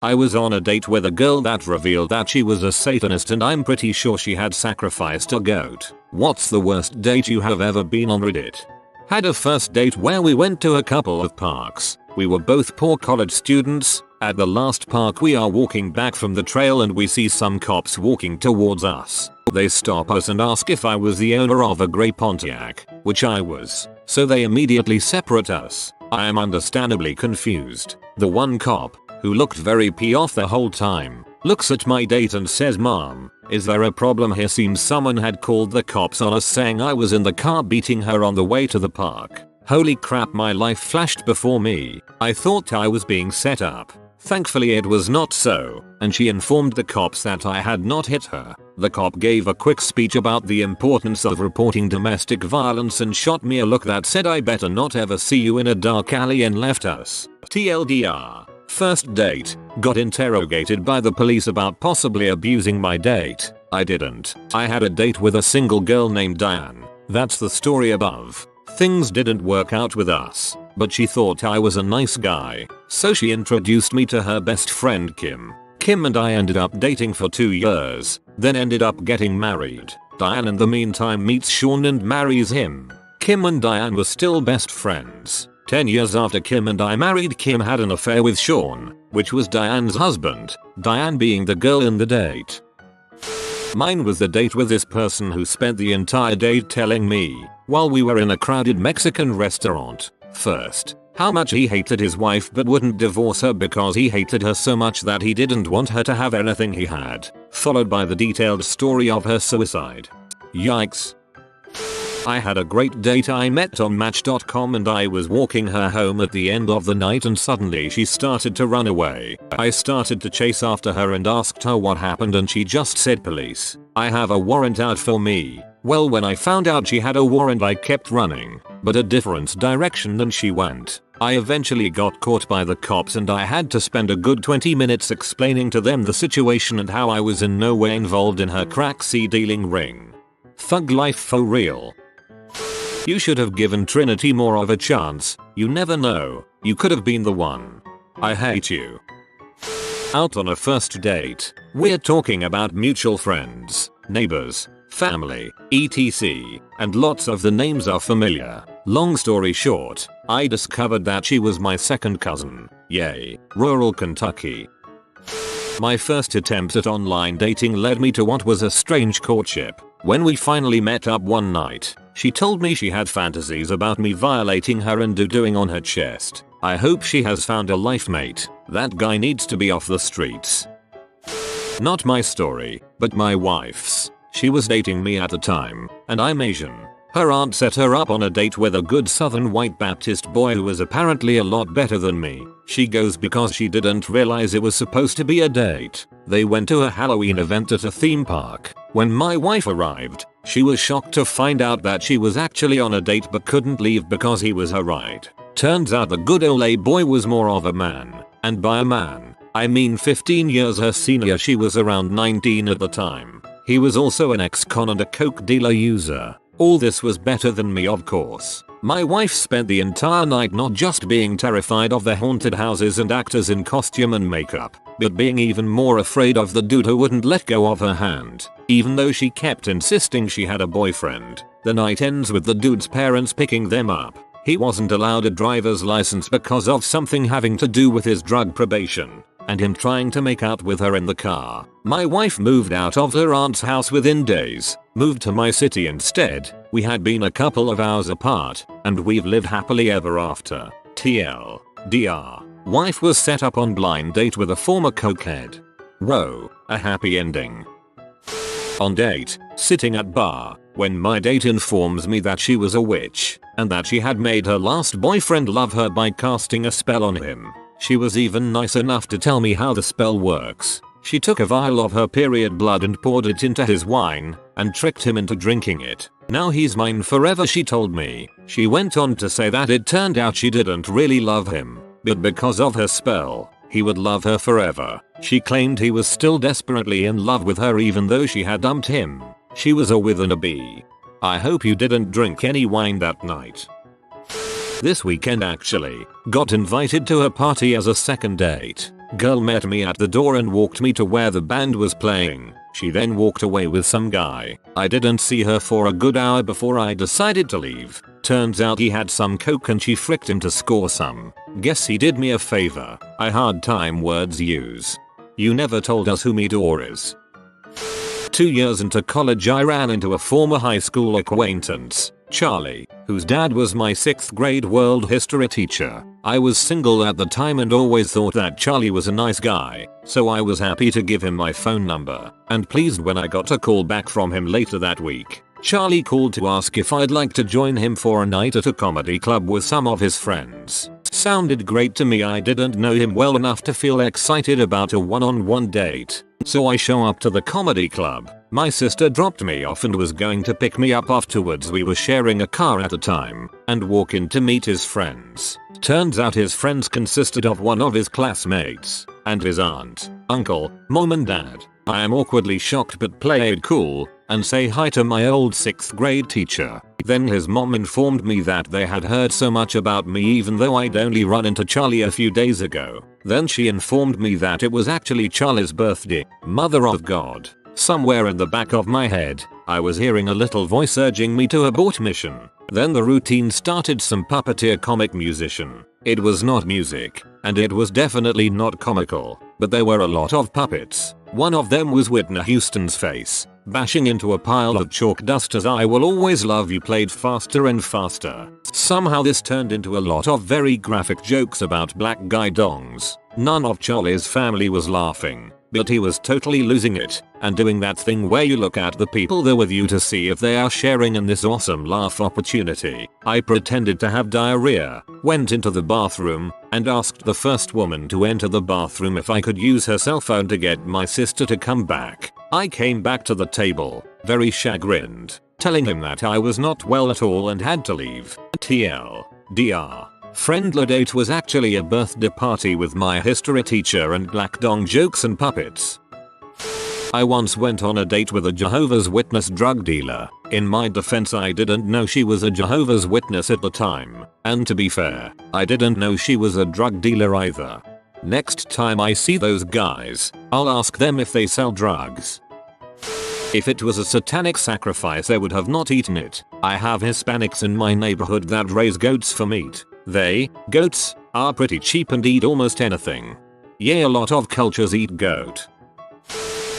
I was on a date with a girl that revealed that she was a Satanist and I'm pretty sure she had sacrificed a goat. What's the worst date you have ever been on Reddit? Had a first date where we went to a couple of parks. We were both poor college students. At the last park we are walking back from the trail and we see some cops walking towards us. They stop us and ask if I was the owner of a grey Pontiac, which I was, so they immediately separate us. I am understandably confused. The one cop, who looked very pissed off the whole time, looks at my date and says, "Mom, is there a problem here?" Seems someone had called the cops on us saying I was in the car beating her on the way to the park. Holy crap, my life flashed before me. I thought I was being set up. Thankfully it was not so, and she informed the cops that I had not hit her. The cop gave a quick speech about the importance of reporting domestic violence and shot me a look that said I better not ever see you in a dark alley and left us. TLDR. First date. Got interrogated by the police about possibly abusing my date. I didn't. I had a date with a single girl named Diane. That's the story above. Things didn't work out with us, but she thought I was a nice guy, so she introduced me to her best friend Kim. Kim and I ended up dating for 2 years, then ended up getting married. Diane in the meantime meets Sean and marries him. Kim and Diane were still best friends. 10 years after Kim and I married, Kim had an affair with Sean, which was Diane's husband, Diane being the girl in the date. Mine was the date with this person who spent the entire day telling me, while we were in a crowded Mexican restaurant, first, how much he hated his wife but wouldn't divorce her because he hated her so much that he didn't want her to have anything he had, followed by the detailed story of her suicide. Yikes. I had a great date I met on Match.com and I was walking her home at the end of the night and suddenly she started to run away. I started to chase after her and asked her what happened and she just said, "Police. I have a warrant out for me." Well, when I found out she had a warrant I kept running, but a different direction than she went. I eventually got caught by the cops and I had to spend a good 20 minutes explaining to them the situation and how I was in no way involved in her crack dealing ring. Thug life for real. You should have given Trinity more of a chance. You never know. You could have been the one. I hate you. Out on a first date. We're talking about mutual friends, neighbors, family, etc. And lots of the names are familiar. Long story short, I discovered that she was my second cousin. Yay. Rural Kentucky. My first attempt at online dating led me to what was a strange courtship. When we finally met up one night, she told me she had fantasies about me violating her and doing on her chest. I hope she has found a life mate. That guy needs to be off the streets. Not my story, but my wife's. She was dating me at the time, and I'm Asian. Her aunt set her up on a date with a good southern white Baptist boy who was apparently a lot better than me. She goes because she didn't realize it was supposed to be a date. They went to a Halloween event at a theme park. When my wife arrived, she was shocked to find out that she was actually on a date but couldn't leave because he was her ride. Turns out the good old boy was more of a man, and by a man, I mean 15 years her senior. She was around 19 at the time. He was also an ex-con and a coke dealer user. All this was better than me, of course. My wife spent the entire night not just being terrified of the haunted houses and actors in costume and makeup, but being even more afraid of the dude who wouldn't let go of her hand, even though she kept insisting she had a boyfriend. The night ends with the dude's parents picking them up. He wasn't allowed a driver's license because of something having to do with his drug probation, and him trying to make out with her in the car. My wife moved out of her aunt's house within days, moved to my city instead. We had been a couple of hours apart, and we've lived happily ever after. TLDR. Wife was set up on blind date with a former cokehead. Whoa, a happy ending. On date, sitting at bar, when my date informs me that she was a witch, and that she had made her last boyfriend love her by casting a spell on him. She was even nice enough to tell me how the spell works. She took a vial of her period blood and poured it into his wine, and tricked him into drinking it. Now he's mine forever, she told me. She went on to say that it turned out she didn't really love him, but because of her spell, he would love her forever. She claimed he was still desperately in love with her even though she had dumped him. She was a with and a bee. I hope you didn't drink any wine that night. This weekend actually, got invited to a party as a second date. Girl met me at the door and walked me to where the band was playing. She then walked away with some guy. I didn't see her for a good hour before I decided to leave. Turns out he had some coke and she fricked him to score some. Guess he did me a favor. I hard time words use. You never told us who Midor is. 2 years into college I ran into a former high school acquaintance, Charlie, whose dad was my 6th grade world history teacher. I was single at the time and always thought that Charlie was a nice guy, so I was happy to give him my phone number, and pleased when I got a call back from him later that week. Charlie called to ask if I'd like to join him for a night at a comedy club with some of his friends. Sounded great to me. I didn't know him well enough to feel excited about a one-on-one date. So I show up to the comedy club. My sister dropped me off and was going to pick me up afterwards. We were sharing a car at the time, and walk in to meet his friends. Turns out his friends consisted of one of his classmates, and his aunt, uncle, mom and dad. I am awkwardly shocked but play it cool, and say hi to my old 6th grade teacher. Then his mom informed me that they had heard so much about me even though I'd only run into Charlie a few days ago. Then she informed me that it was actually Charlie's birthday. Mother of God. Somewhere in the back of my head, I was hearing a little voice urging me to abort mission. Then the routine started. Some puppeteer comic musician. It was not music, and it was definitely not comical, but there were a lot of puppets. One of them was Whitney Houston's face, bashing into a pile of chalk dust as I Will Always Love You played faster and faster. Somehow this turned into a lot of very graphic jokes about black guy dongs. None of Charlie's family was laughing, but he was totally losing it, and doing that thing where you look at the people there with you to see if they are sharing in this awesome laugh opportunity. I pretended to have diarrhea, went into the bathroom, and asked the first woman to enter the bathroom if I could use her cell phone to get my sister to come back. I came back to the table, very chagrined, telling him that I was not well at all and had to leave. TLDR. Friendly date was actually a birthday party with my history teacher and black dong jokes and puppets. I once went on a date with a Jehovah's Witness drug dealer. In my defense, I didn't know she was a Jehovah's Witness at the time, and to be fair, I didn't know she was a drug dealer either. Next time I see those guys, I'll ask them if they sell drugs. If it was a satanic sacrifice, I would have not eaten it. I have Hispanics in my neighborhood that raise goats for meat. Goats, are pretty cheap and eat almost anything. Yeah, a lot of cultures eat goat.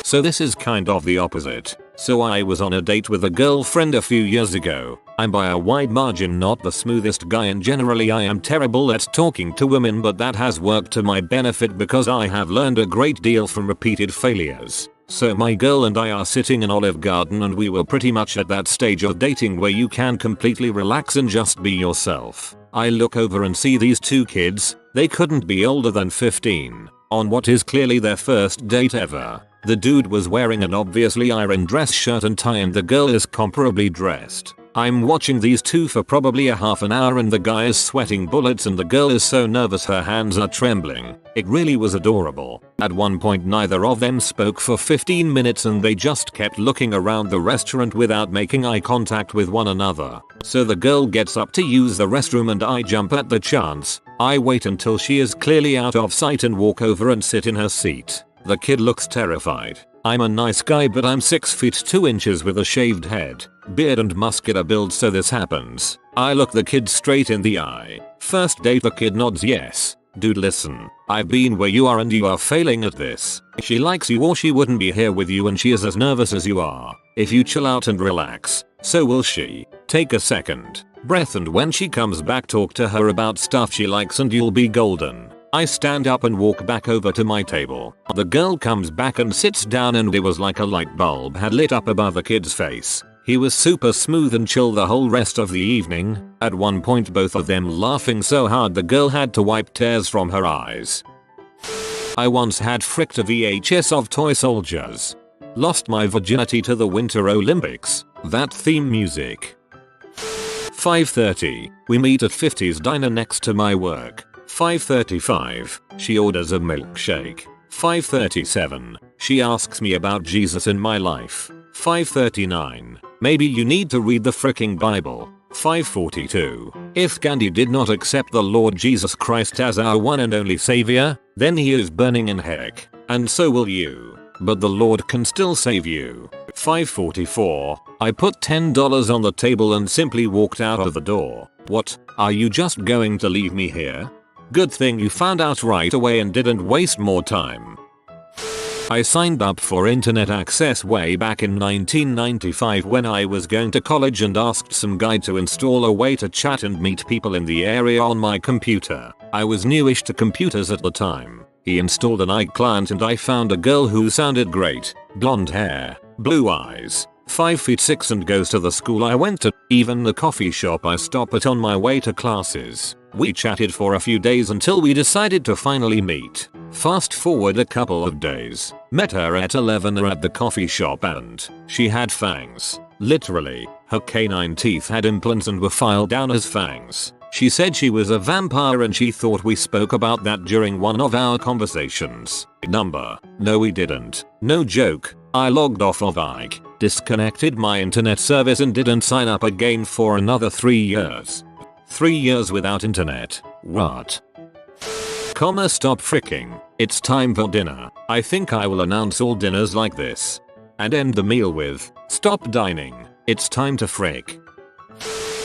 So this is kind of the opposite. So I was on a date with a girlfriend a few years ago. I'm by a wide margin not the smoothest guy, and generally I am terrible at talking to women, but that has worked to my benefit because I have learned a great deal from repeated failures. So my girl and I are sitting in Olive Garden, and we were pretty much at that stage of dating where you can completely relax and just be yourself. I look over and see these two kids. They couldn't be older than 15, on what is clearly their first date ever. The dude was wearing an obviously iron dress shirt and tie, and the girl is comparably dressed. I'm watching these two for probably a half an hour, and the guy is sweating bullets and the girl is so nervous her hands are trembling. It really was adorable. At one point neither of them spoke for 15 minutes and they just kept looking around the restaurant without making eye contact with one another. So the girl gets up to use the restroom and I jump at the chance. I wait until she is clearly out of sight and walk over and sit in her seat. The kid looks terrified. I'm a nice guy, but I'm 6 feet 2 inches with a shaved head, beard and muscular build, so this happens. I look the kid straight in the eye. First date, the kid nods yes. Dude, listen, I've been where you are and you are failing at this. She likes you or she wouldn't be here with you, and she is as nervous as you are. If you chill out and relax, so will she. Take a second breath, and when she comes back, talk to her about stuff she likes and you'll be golden. I stand up and walk back over to my table. The girl comes back and sits down, and it was like a light bulb had lit up above the kid's face. He was super smooth and chill the whole rest of the evening, at one point both of them laughing so hard the girl had to wipe tears from her eyes. I once had fricked a VHS of toy soldiers. Lost my virginity to the Winter Olympics. That theme music. 5:30. We meet at 50's diner next to my work. 5:35. She orders a milkshake. 5:37. She asks me about Jesus in my life. 5:39. Maybe you need to read the fricking Bible. 542. If Gandhi did not accept the Lord Jesus Christ as our one and only savior, then he is burning in heck, and so will you. But the Lord can still save you. 544. I put $10 on the table and simply walked out of the door. What? Are you just going to leave me here? Good thing you found out right away and didn't waste more time. I signed up for internet access way back in 1995 when I was going to college and asked some guy to install a way to chat and meet people in the area on my computer. I was newish to computers at the time. He installed an iClient and I found a girl who sounded great. Blonde hair, blue eyes, 5'6" and goes to the school I went to, even the coffee shop I stop at on my way to classes. We chatted for a few days until we decided to finally meet. Fast forward a couple of days. Met her at 11 at the coffee shop and she had fangs. Literally, her canine teeth had implants and were filed down as fangs. She said she was a vampire and she thought we spoke about that during one of our conversations. No we didn't. No joke. I logged off of Ike, disconnected my internet service and didn't sign up again for another 3 years. 3 years without internet. What? Stop fricking. It's time for dinner. I think I will announce all dinners like this. And end the meal with, stop dining. It's time to frick.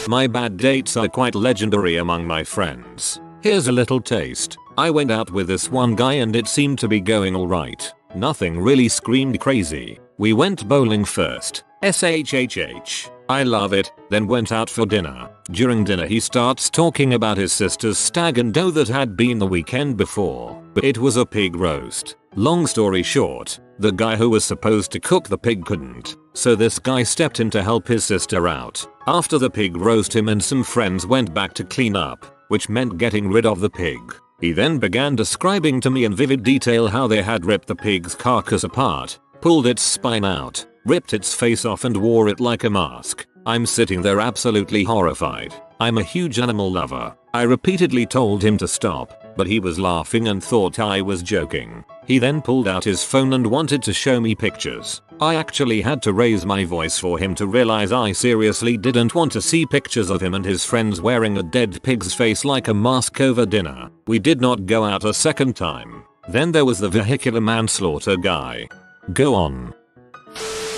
My bad dates are quite legendary among my friends. Here's a little taste. I went out with this one guy and it seemed to be going alright. Nothing really screamed crazy. We went bowling first. SHHH. I love it. Then went out for dinner. During dinner he starts talking about his sister's stag and doe that had been the weekend before. It was a pig roast. Long story short, the guy who was supposed to cook the pig couldn't. So this guy stepped in to help his sister out. After the pig roast, him and some friends went back to clean up, which meant getting rid of the pig. He then began describing to me in vivid detail how they had ripped the pig's carcass apart, pulled its spine out, ripped its face off and wore it like a mask. I'm sitting there absolutely horrified. I'm a huge animal lover. I repeatedly told him to stop, but he was laughing and thought I was joking. He then pulled out his phone and wanted to show me pictures. I actually had to raise my voice for him to realize I seriously didn't want to see pictures of him and his friends wearing a dead pig's face like a mask over dinner. We did not go out a second time. Then there was the vehicular manslaughter guy. Go on.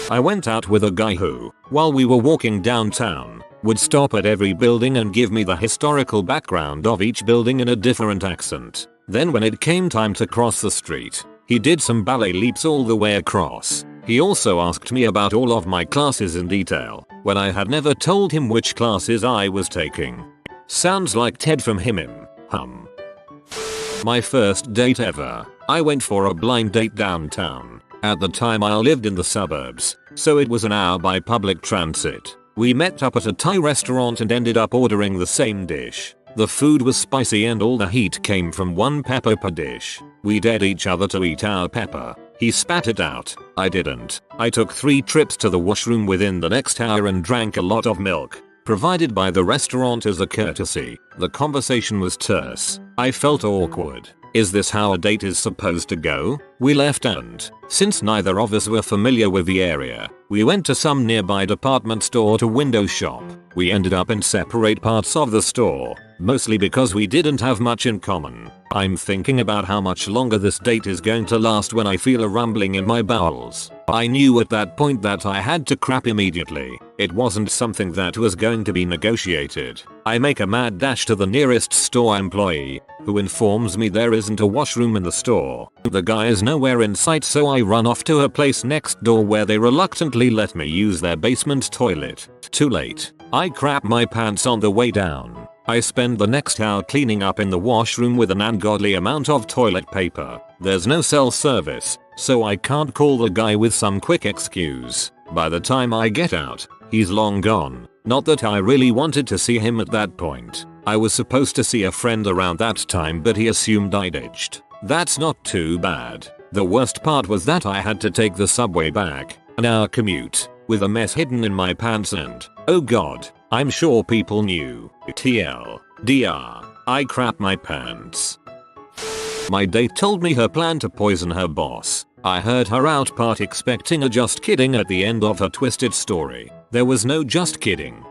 I went out with a guy who, while we were walking downtown, would stop at every building and give me the historical background of each building in a different accent. Then when it came time to cross the street, he did some ballet leaps all the way across. He also asked me about all of my classes in detail, when I had never told him which classes I was taking. Sounds like Ted from Him. My first date ever. I went for a blind date downtown. At the time I lived in the suburbs, so it was an hour by public transit. We met up at a Thai restaurant and ended up ordering the same dish. The food was spicy and all the heat came from one pepper per dish. We dared each other to eat our pepper. He spat it out. I didn't. I took 3 trips to the washroom within the next hour and drank a lot of milk, provided by the restaurant as a courtesy. The conversation was terse. I felt awkward. Is this how a date is supposed to go? We left and, since neither of us were familiar with the area, we went to some nearby department store to window shop. We ended up in separate parts of the store, mostly because we didn't have much in common. I'm thinking about how much longer this date is going to last when I feel a rumbling in my bowels. I knew at that point that I had to crap immediately. It wasn't something that was going to be negotiated. I make a mad dash to the nearest store employee, who informs me there isn't a washroom in the store. The guy is nowhere in sight, so I run off to a place next door where they reluctantly let me use their basement toilet. Too late. I crap my pants on the way down. I spend the next hour cleaning up in the washroom with an ungodly amount of toilet paper. There's no cell service, so I can't call the guy with some quick excuse. By the time I get out, he's long gone. Not that I really wanted to see him at that point. I was supposed to see a friend around that time, but he assumed I ditched. That's not too bad. The worst part was that I had to take the subway back, an hour commute, with a mess hidden in my pants and, oh god, I'm sure people knew. TLDR, I crap my pants. My date told me her plan to poison her boss. I heard her out part expecting a just kidding at the end of her twisted story. There was no just kidding.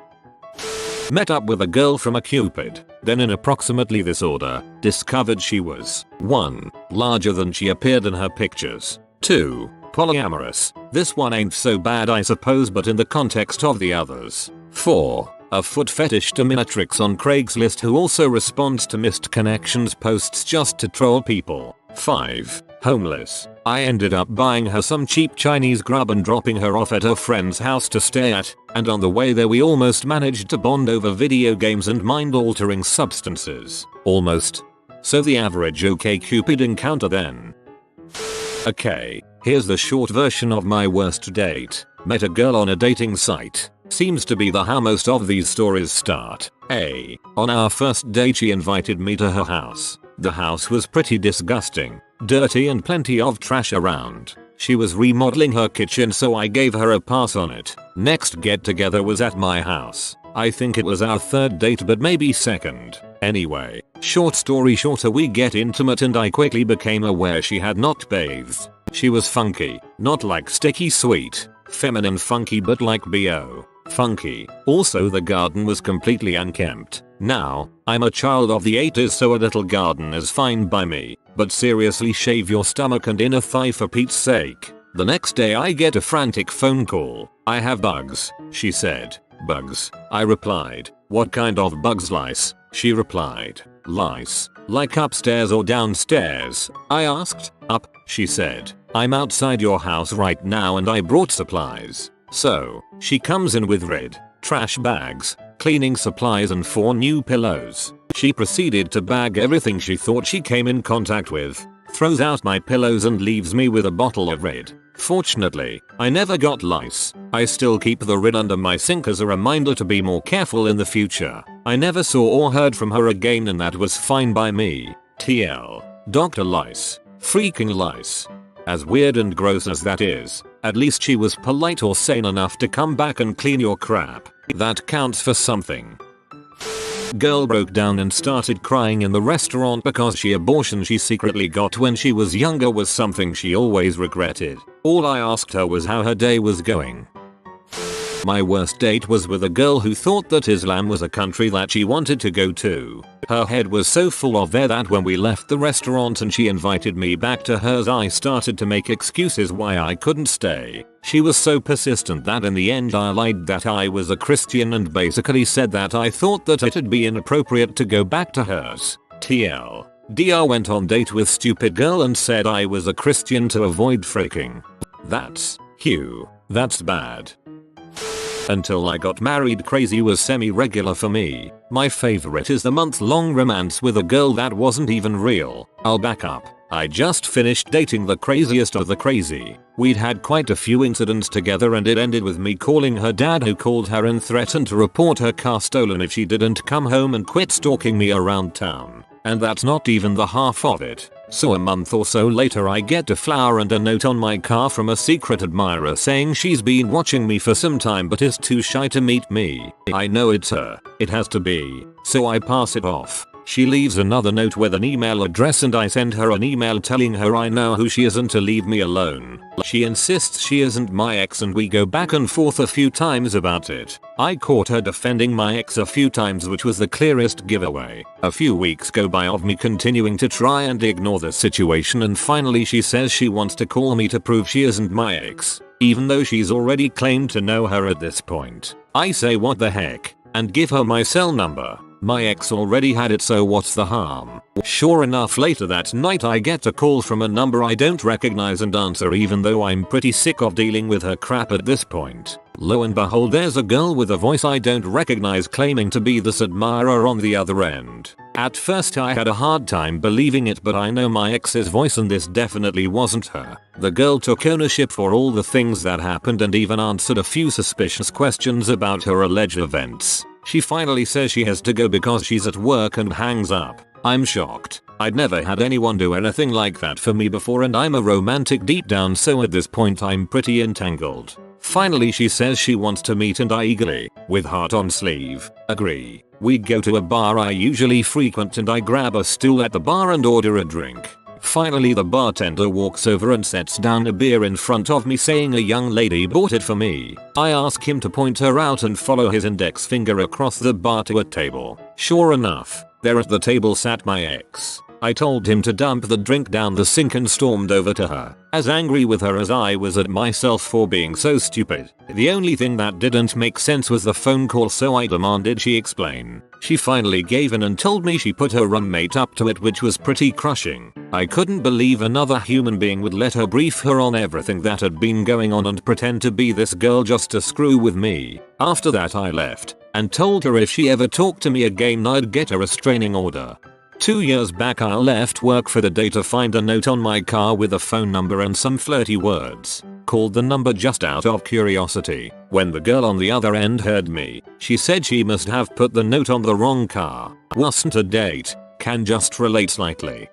Met up with a girl from a Cupid, then in approximately this order, discovered she was 1. Larger than she appeared in her pictures. 2. Polyamorous. This one ain't so bad I suppose, but in the context of the others. 4. A foot fetish dominatrix on Craigslist who also responds to missed connections posts just to troll people. 5. Homeless. I ended up buying her some cheap Chinese grub and dropping her off at her friend's house to stay at, and on the way there we almost managed to bond over video games and mind-altering substances. Almost. So the average OkCupid encounter then. Okay, here's the short version of my worst date. Met a girl on a dating site. Seems to be how most of these stories start. A. On our first date she invited me to her house. The house was pretty disgusting, dirty and plenty of trash around. She was remodeling her kitchen so I gave her a pass on it. Next get together was at my house. I think it was our third date but maybe second. Anyway, short story shorter, we get intimate and I quickly became aware she had not bathed. She was funky, not like sticky sweet, feminine funky but like BO. Funky. Also the garden was completely unkempt. Now, I'm a child of the 80s so a little garden is fine by me, but seriously shave your stomach and inner thigh for Pete's sake. The next day I get a frantic phone call. I have bugs, she said. Bugs? I replied. What kind of bugs? Lice? She replied. Lice? Like upstairs or downstairs? I asked. Up, she said. I'm outside your house right now and I brought supplies. So, she comes in with red trash bags, cleaning supplies and 4 new pillows. She proceeded to bag everything she thought she came in contact with, throws out my pillows and leaves me with a bottle of red. Fortunately, I never got lice. I still keep the red under my sink as a reminder to be more careful in the future. I never saw or heard from her again and that was fine by me. TL. Dr. Lice. Freaking lice. As weird and gross as that is, at least she was polite or sane enough to come back and clean your crap. That counts for something. Girl broke down and started crying in the restaurant because the abortion she secretly got when she was younger was something she always regretted. All I asked her was how her day was going. My worst date was with a girl who thought that Islam was a country that she wanted to go to. Her head was so full of there that when we left the restaurant and she invited me back to hers I started to make excuses why I couldn't stay. She was so persistent that in the end I lied that I was a Christian and basically said that I thought that it'd be inappropriate to go back to hers. TL. DR went on date with stupid girl and said I was a Christian to avoid freaking. That's Hugh. That's bad. Until I got married, crazy was semi-regular for me. My favorite is the month-long romance with a girl that wasn't even real. I'll back up. I just finished dating the craziest of the crazy. We'd had quite a few incidents together and it ended with me calling her dad, who called her and threatened to report her car stolen if she didn't come home and quit stalking me around town. And that's not even the half of it. So a month or so later I get a flower and a note on my car from a secret admirer saying she's been watching me for some time but is too shy to meet me. I know it's her. It has to be. So I pass it off. She leaves another note with an email address and I send her an email telling her I know who she is and to leave me alone. She insists she isn't my ex and we go back and forth a few times about it. I caught her defending my ex a few times, which was the clearest giveaway. A few weeks go by of me continuing to try and ignore the situation and finally she says she wants to call me to prove she isn't my ex, even though she's already claimed to know her at this point. I say what the heck and give her my cell number. My ex already had it, so what's the harm? Sure enough, later that night I get a call from a number I don't recognize and answer even though I'm pretty sick of dealing with her crap at this point. Lo and behold, there's a girl with a voice I don't recognize claiming to be this admirer on the other end. At first I had a hard time believing it, but I know my ex's voice and this definitely wasn't her. The girl took ownership for all the things that happened and even answered a few suspicious questions about her alleged events. She finally says she has to go because she's at work and hangs up. I'm shocked. I'd never had anyone do anything like that for me before and I'm a romantic deep down, so at this point I'm pretty entangled. Finally she says she wants to meet and I eagerly, with heart on sleeve, agree. We go to a bar I usually frequent and I grab a stool at the bar and order a drink. Finally the bartender walks over and sets down a beer in front of me saying a young lady bought it for me. I ask him to point her out and follow his index finger across the bar to a table. Sure enough, there at the table sat my ex. I told him to dump the drink down the sink and stormed over to her, as angry with her as I was at myself for being so stupid. The only thing that didn't make sense was the phone call, so I demanded she explain. She finally gave in and told me she put her roommate up to it, which was pretty crushing. I couldn't believe another human being would let her brief her on everything that had been going on and pretend to be this girl just to screw with me. After that I left and told her if she ever talked to me again I'd get a restraining order. 2 years back I left work for the day to find a note on my car with a phone number and some flirty words. Called the number just out of curiosity. When the girl on the other end heard me, she said she must have put the note on the wrong car. Wasn't a date. Can just relate slightly.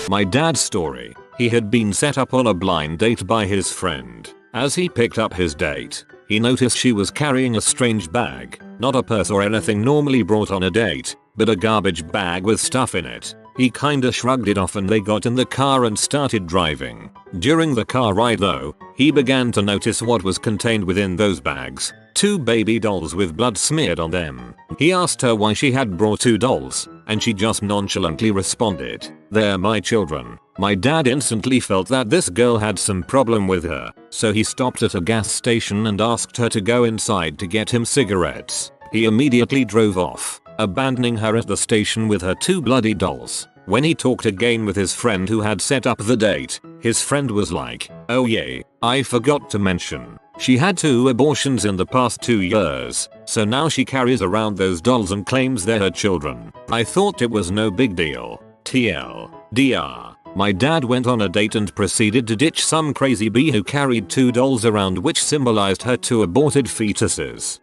My dad's story. He had been set up on a blind date by his friend. As he picked up his date, he noticed she was carrying a strange bag. Not a purse or anything normally brought on a date, but a garbage bag with stuff in it. He kinda shrugged it off and they got in the car and started driving. During the car ride though, he began to notice what was contained within those bags. 2 baby dolls with blood smeared on them. He asked her why she had brought 2 dolls, and she just nonchalantly responded, "They're my children." My dad instantly felt that this girl had some problem with her, so he stopped at a gas station and asked her to go inside to get him cigarettes. He immediately drove off, abandoning her at the station with her 2 bloody dolls. When he talked again with his friend who had set up the date, his friend was like, "Oh yeah, I forgot to mention. She had 2 abortions in the past 2 years, so now she carries around those dolls and claims they're her children." I thought it was no big deal. TLDR. My dad went on a date and proceeded to ditch some crazy bee who carried 2 dolls around which symbolized her 2 aborted fetuses.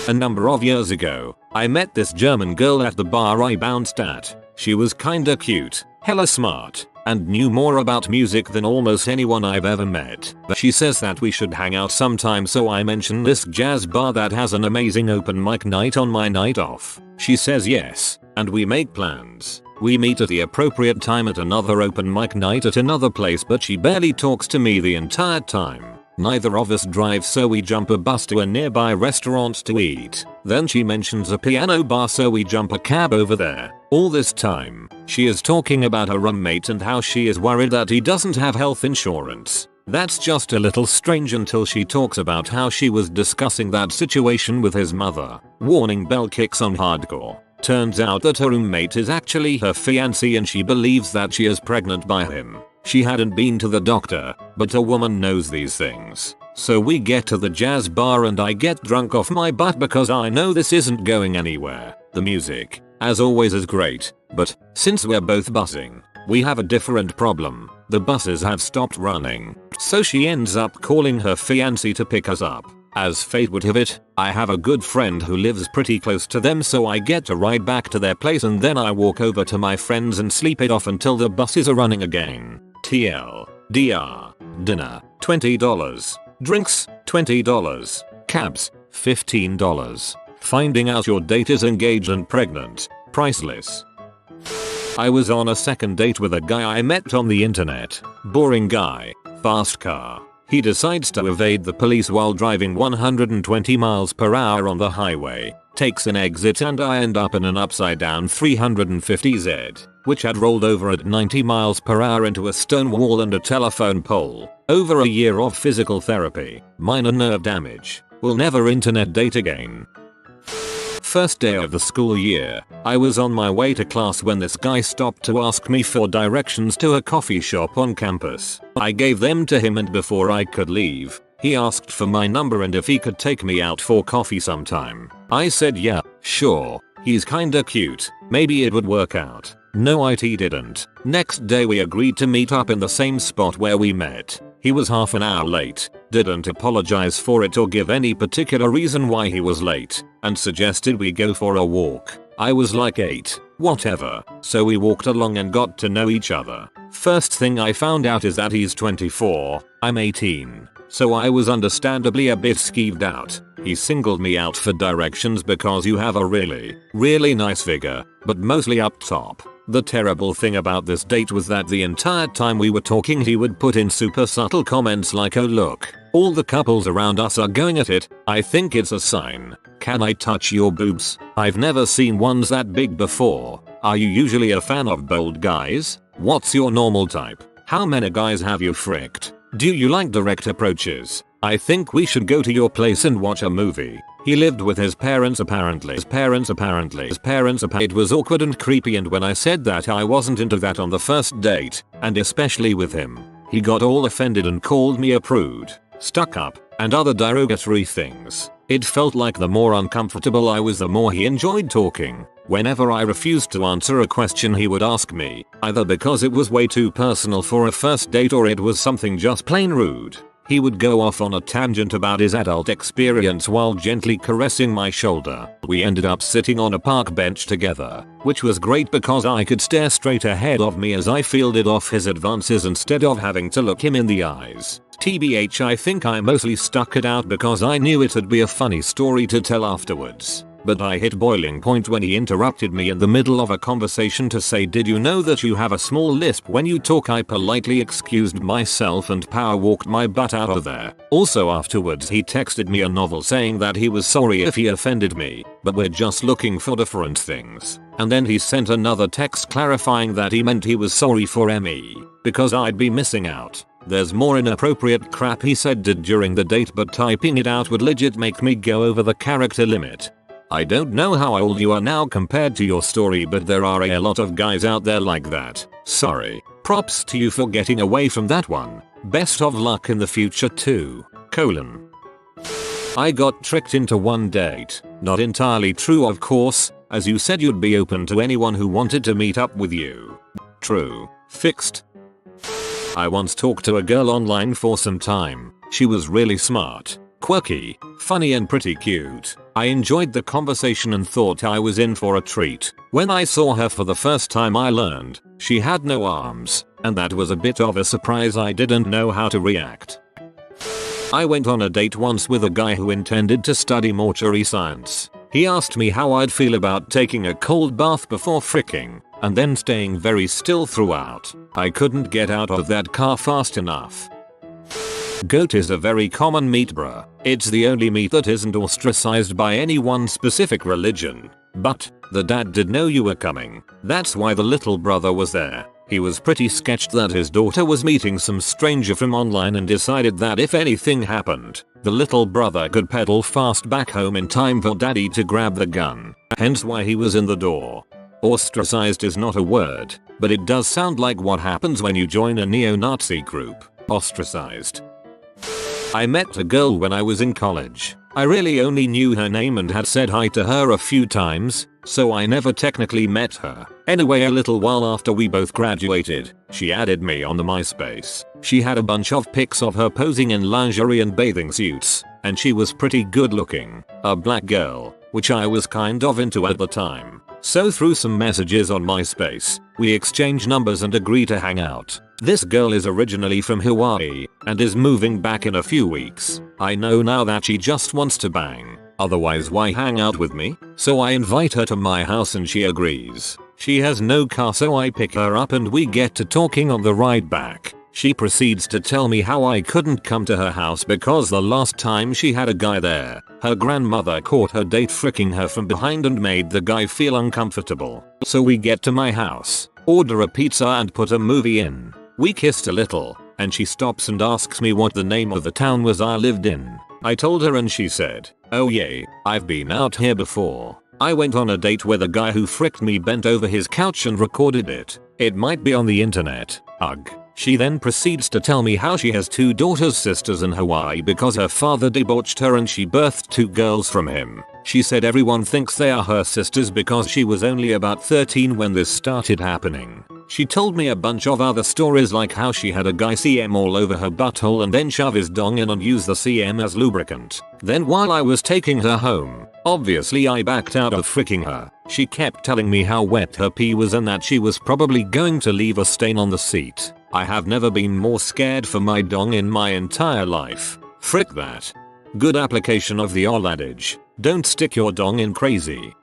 A number of years ago, I met this German girl at the bar I bounced at. She was kinda cute, hella smart, and knew more about music than almost anyone I've ever met. She says that we should hang out sometime, so I mention this jazz bar that has an amazing open mic night on my night off. She says yes, and we make plans. We meet at the appropriate time at another open mic night at another place, but she barely talks to me the entire time. Neither of us drive, so we jump a bus to a nearby restaurant to eat. Then she mentions a piano bar, so we jump a cab over there. All this time, she is talking about her roommate and how she is worried that he doesn't have health insurance. That's just a little strange until she talks about how she was discussing that situation with his mother. Warning bell kicks on hardcore. Turns out that her roommate is actually her fiancé and she believes that she is pregnant by him. She hadn't been to the doctor, but a woman knows these things. So we get to the jazz bar and I get drunk off my butt because I know this isn't going anywhere. The music, as always, is great, but since we're both busing, we have a different problem. The buses have stopped running. So she ends up calling her fiancé to pick us up. As fate would have it, I have a good friend who lives pretty close to them, so I get to ride back to their place and then I walk over to my friends and sleep it off until the buses are running again. TLDR. Dinner, $20. Drinks, $20. Cabs, $15. Finding out your date is engaged and pregnant, priceless. I was on a second date with a guy I met on the internet. Boring guy, fast car. He decides to evade the police while driving 120 miles per hour on the highway, takes an exit, and I end up in an upside down 350Z, which had rolled over at 90 miles per hour into a stone wall and a telephone pole. Over a year of physical therapy, minor nerve damage. Will never internet date again. First day of the school year, I was on my way to class when this guy stopped to ask me for directions to a coffee shop on campus. I gave them to him, and before I could leave, he asked for my number and if he could take me out for coffee sometime. I said yeah, sure. He's kinda cute. Maybe it would work out. No, it didn't. Next day we agreed to meet up in the same spot where we met. He was half an hour late, didn't apologize for it or give any particular reason why he was late, and suggested we go for a walk. I was like 8, whatever, so we walked along and got to know each other. First thing I found out is that he's 24, I'm 18, so I was understandably a bit skeeved out. He singled me out for directions because you have a really nice figure, but mostly up top. The terrible thing about this date was that the entire time we were talking he would put in super subtle comments like, oh look, all the couples around us are going at it, I think it's a sign. Can I touch your boobs? I've never seen ones that big before. Are you usually a fan of bold guys? What's your normal type? How many guys have you fricked? Do you like direct approaches? I think we should go to your place and watch a movie. He lived with his parents apparently. It was awkward and creepy, and when I said that I wasn't into that on the first date, and especially with him, he got all offended and called me a prude, stuck up, and other derogatory things. It felt like the more uncomfortable I was, the more he enjoyed talking. Whenever I refused to answer a question he would ask me, either because it was way too personal for a first date or it was something just plain rude. He would go off on a tangent about his adult experience while gently caressing my shoulder. We ended up sitting on a park bench together, which was great because I could stare straight ahead of me as I fielded off his advances instead of having to look him in the eyes. TBH, I think I mostly stuck it out because I knew it'd be a funny story to tell afterwards. But I hit boiling point when he interrupted me in the middle of a conversation to say, did you know that you have a small lisp when you talk? I politely excused myself and power walked my butt out of there. Also afterwards he texted me a novel saying that he was sorry if he offended me, but we're just looking for different things. And then he sent another text clarifying that he meant he was sorry for me, because I'd be missing out. There's more inappropriate crap he said did during the date, but typing it out would legit make me go over the character limit. I don't know how old you are now compared to your story, but there are a lot of guys out there like that. Sorry. Props to you for getting away from that one. Best of luck in the future too. : I got tricked into one date. Not entirely true, of course, as you said you'd be open to anyone who wanted to meet up with you. True. Fixed. I once talked to a girl online for some time. She was really smart, quirky, funny and pretty cute. I enjoyed the conversation and thought I was in for a treat. When I saw her for the first time I learned she had no arms, and that was a bit of a surprise. I didn't know how to react. I went on a date once with a guy who intended to study mortuary science. He asked me how I'd feel about taking a cold bath before fricking, and then staying very still throughout. I couldn't get out of that car fast enough. Goat is a very common meat, bruh. It's the only meat that isn't ostracized by any one specific religion. But the dad did know you were coming. That's why the little brother was there. He was pretty sketched that his daughter was meeting some stranger from online and decided that if anything happened, the little brother could pedal fast back home in time for daddy to grab the gun. Hence why he was in the door. Ostracized is not a word, but it does sound like what happens when you join a neo-Nazi group. Ostracized. I met a girl when I was in college. I really only knew her name and had said hi to her a few times, so I never technically met her. Anyway, a little while after we both graduated, she added me on the MySpace. She had a bunch of pics of her posing in lingerie and bathing suits, and she was pretty good looking. A black girl, which I was kind of into at the time. So through some messages on MySpace, we exchanged numbers and agreed to hang out. This girl is originally from Hawaii and is moving back in a few weeks. I know now that she just wants to bang. Otherwise why hang out with me? So I invite her to my house and she agrees. She has no car, so I pick her up and we get to talking on the ride back. She proceeds to tell me how I couldn't come to her house because the last time she had a guy there, her grandmother caught her date fricking her from behind and made the guy feel uncomfortable. So we get to my house, order a pizza and put a movie in. We kissed a little, and she stops and asks me what the name of the town was I lived in. I told her and she said, oh yeah, I've been out here before. I went on a date with a guy who fricked me bent over his couch and recorded it. It might be on the internet. Ugh. She then proceeds to tell me how she has 2 daughters sisters in Hawaii because her father debauched her and she birthed 2 girls from him. She said everyone thinks they are her sisters because she was only about 13 when this started happening. She told me a bunch of other stories like how she had a guy CM all over her butthole and then shove his dong in and use the CM as lubricant. Then while I was taking her home, obviously I backed out of fricking her. She kept telling me how wet her pee was and that she was probably going to leave a stain on the seat. I have never been more scared for my dong in my entire life. Frick that. Good application of the old adage. Don't stick your dong in crazy.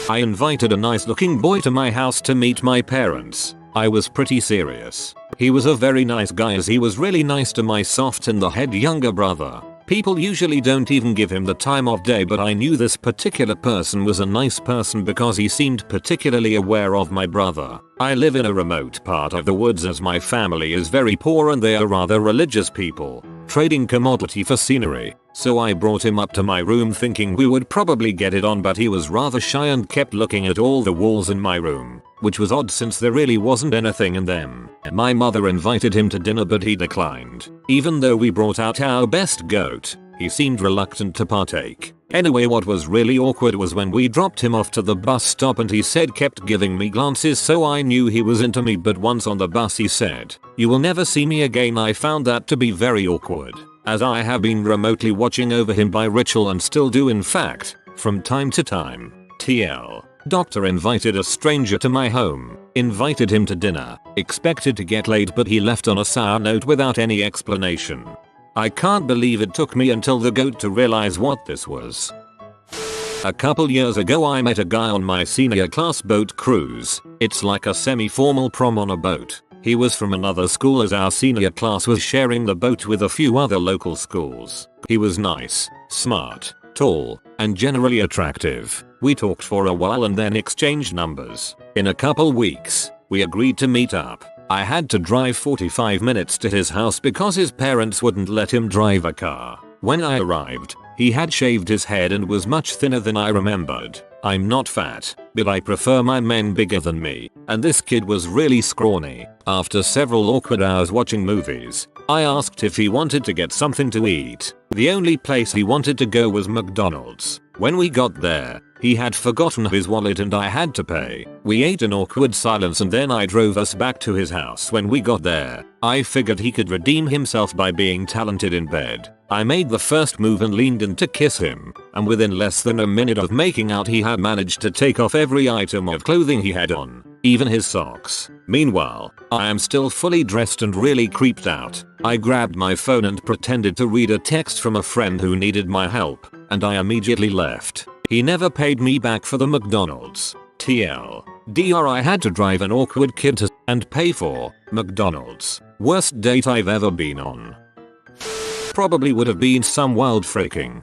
I invited a nice looking boy to my house to meet my parents. I was pretty serious. He was a very nice guy as he was really nice to my soft in the head younger brother. People usually don't even give him the time of day, but I knew this particular person was a nice person because he seemed particularly aware of my brother. I live in a remote part of the woods as my family is very poor and they are rather religious people, trading commodity for scenery. So I brought him up to my room thinking we would probably get it on, but he was rather shy and kept looking at all the walls in my room, which was odd since there really wasn't anything in them. My mother invited him to dinner but he declined. Even though we brought out our best goat, he seemed reluctant to partake. Anyway, what was really awkward was when we dropped him off to the bus stop and he kept giving me glances, so I knew he was into me, but once on the bus he said, "You will never see me again." I found that to be very awkward, as I have been remotely watching over him by ritual and still do in fact, from time to time. TL. Doctor invited a stranger to my home, invited him to dinner, expected to get laid, but he left on a sour note without any explanation. I can't believe it took me until the goat to realize what this was. A couple years ago I met a guy on my senior class boat cruise. It's like a semi-formal prom on a boat. He was from another school as our senior class was sharing the boat with a few other local schools. He was nice, smart, tall, and generally attractive. We talked for a while and then exchanged numbers. In a couple weeks, we agreed to meet up. I had to drive 45 minutes to his house because his parents wouldn't let him drive a car. When I arrived, he had shaved his head and was much thinner than I remembered. I'm not fat, but I prefer my men bigger than me, and this kid was really scrawny. After several awkward hours watching movies, I asked if he wanted to get something to eat. The only place he wanted to go was McDonald's. When we got there, he had forgotten his wallet and I had to pay. We ate in awkward silence and then I drove us back to his house. When we got there, I figured he could redeem himself by being talented in bed. I made the first move and leaned in to kiss him, and within less than a minute of making out he had managed to take off every item of clothing he had on, even his socks. Meanwhile, I am still fully dressed and really creeped out. I grabbed my phone and pretended to read a text from a friend who needed my help, and I immediately left. He never paid me back for the McDonald's. TLDR, I had to drive an awkward kid to and pay for McDonald's. Worst date I've ever been on. Probably would have been some wild freaking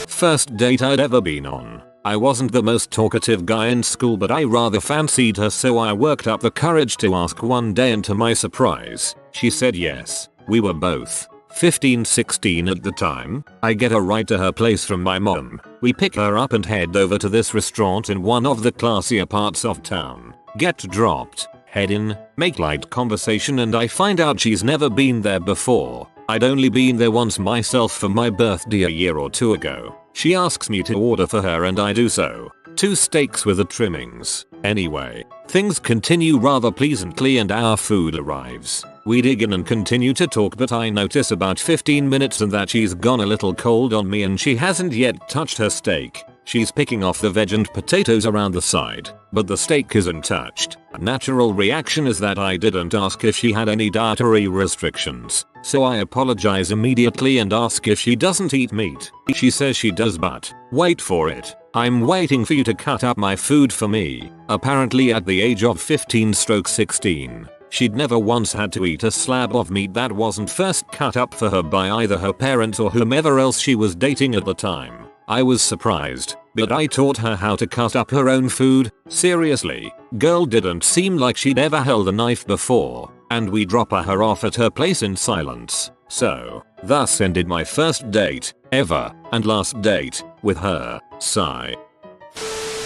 first date I'd ever been on. I wasn't the most talkative guy in school, but I rather fancied her, so I worked up the courage to ask one day, and to my surprise, she said yes. We were both 15-16 at the time. I get a ride to her place from my mom. We pick her up and head over to this restaurant in one of the classier parts of town. Get dropped, head in, make light conversation, and I find out she's never been there before. I'd only been there once myself for my birthday a year or two ago. She asks me to order for her and I do so. 2 steaks with the trimmings. Anyway, things continue rather pleasantly and our food arrives. We dig in and continue to talk, but I notice about 15 minutes and that she's gone a little cold on me and she hasn't yet touched her steak. She's picking off the veg and potatoes around the side, but the steak isn't touched. A natural reaction is that I didn't ask if she had any dietary restrictions, so I apologize immediately and ask if she doesn't eat meat. She says she does, but wait for it, I'm waiting for you to cut up my food for me. Apparently at the age of 15-16, she'd never once had to eat a slab of meat that wasn't first cut up for her by either her parents or whomever else she was dating at the time. I was surprised, but I taught her how to cut up her own food. Seriously, girl didn't seem like she'd ever held a knife before, and we drop her off at her place in silence. So, thus ended my first date, ever, and last date, with her. Sigh.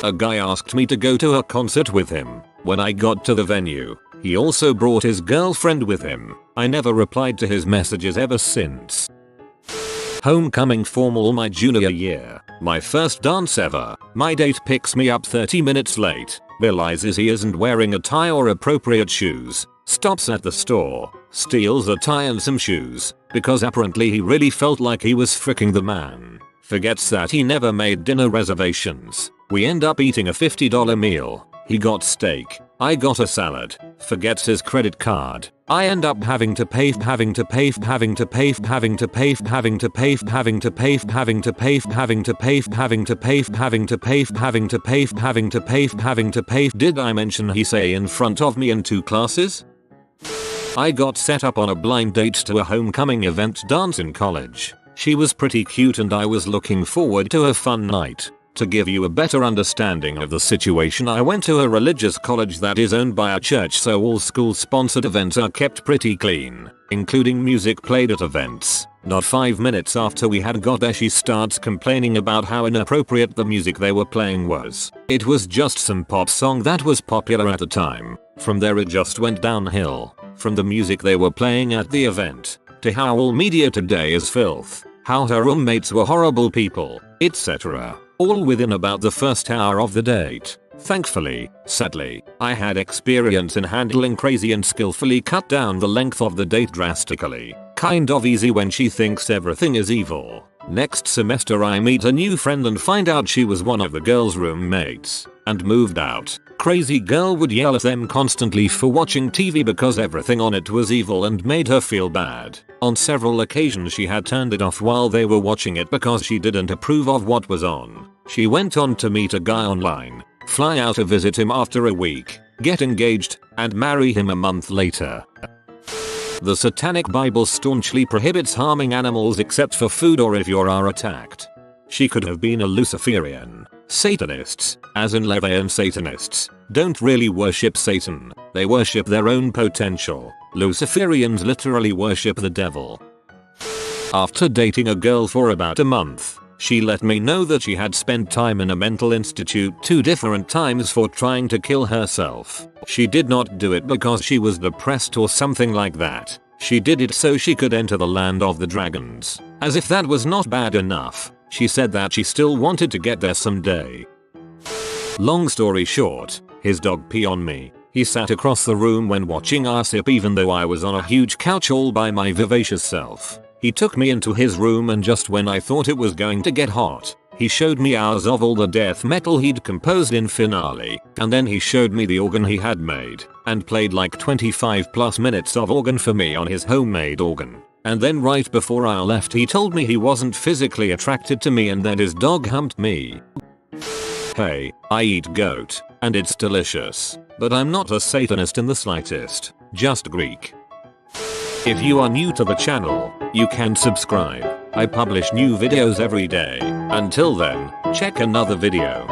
A guy asked me to go to a concert with him. When I got to the venue, he also brought his girlfriend with him. I never replied to his messages ever since. Homecoming formal my junior year. My first dance ever. My date picks me up 30 minutes late. Realizes he isn't wearing a tie or appropriate shoes. Stops at the store. Steals a tie and some shoes. Because apparently he really felt like he was fricking the man. Forgets that he never made dinner reservations. We end up eating a $50 meal. He got steak. I got a salad. Forgets his credit card. I end up having to pay. Did I mention he say in front of me in 2 classes? I got set up on a blind date to a homecoming event dance in college. She was pretty cute and I was looking forward to a fun night. To give you a better understanding of the situation, I went to a religious college that is owned by a church, so all school-sponsored events are kept pretty clean, including music played at events. Not 5 minutes after we had got there, she starts complaining about how inappropriate the music they were playing was. It was just some pop song that was popular at the time. From there it just went downhill. From the music they were playing at the event, to how all media today is filth, how her roommates were horrible people, etc. All within about the first hour of the date. Thankfully, sadly, I had experience in handling crazy and skillfully cut down the length of the date drastically. Kind of easy when she thinks everything is evil. Next semester I meet a new friend and find out she was one of the girls' roommates and moved out. Crazy girl would yell at them constantly for watching TV because everything on it was evil and made her feel bad. On several occasions she had turned it off while they were watching it because she didn't approve of what was on. She went on to meet a guy online, fly out to visit him after a week, get engaged, and marry him a month later. The Satanic Bible staunchly prohibits harming animals except for food or if you are attacked. She could have been a Luciferian. Satanists, as in Levian Satanists, don't really worship Satan, they worship their own potential. Luciferians literally worship the devil. After dating a girl for about a month, she let me know that she had spent time in a mental institute 2 different times for trying to kill herself. She did not do it because she was depressed or something like that. She did it so she could enter the land of the dragons. As if that was not bad enough, she said that she still wanted to get there someday. Long story short, his dog peed on me. He sat across the room when watching our sip even though I was on a huge couch all by my vivacious self. He took me into his room and just when I thought it was going to get hot, he showed me hours of all the death metal he'd composed in Finale, and then he showed me the organ he had made, and played like 25+ minutes of organ for me on his homemade organ. And then right before I left he told me he wasn't physically attracted to me and that his dog humped me. Hey, I eat goat, and it's delicious, but I'm not a Satanist in the slightest, just Greek. If you are new to the channel, you can subscribe. I publish new videos every day. Until then, check another video.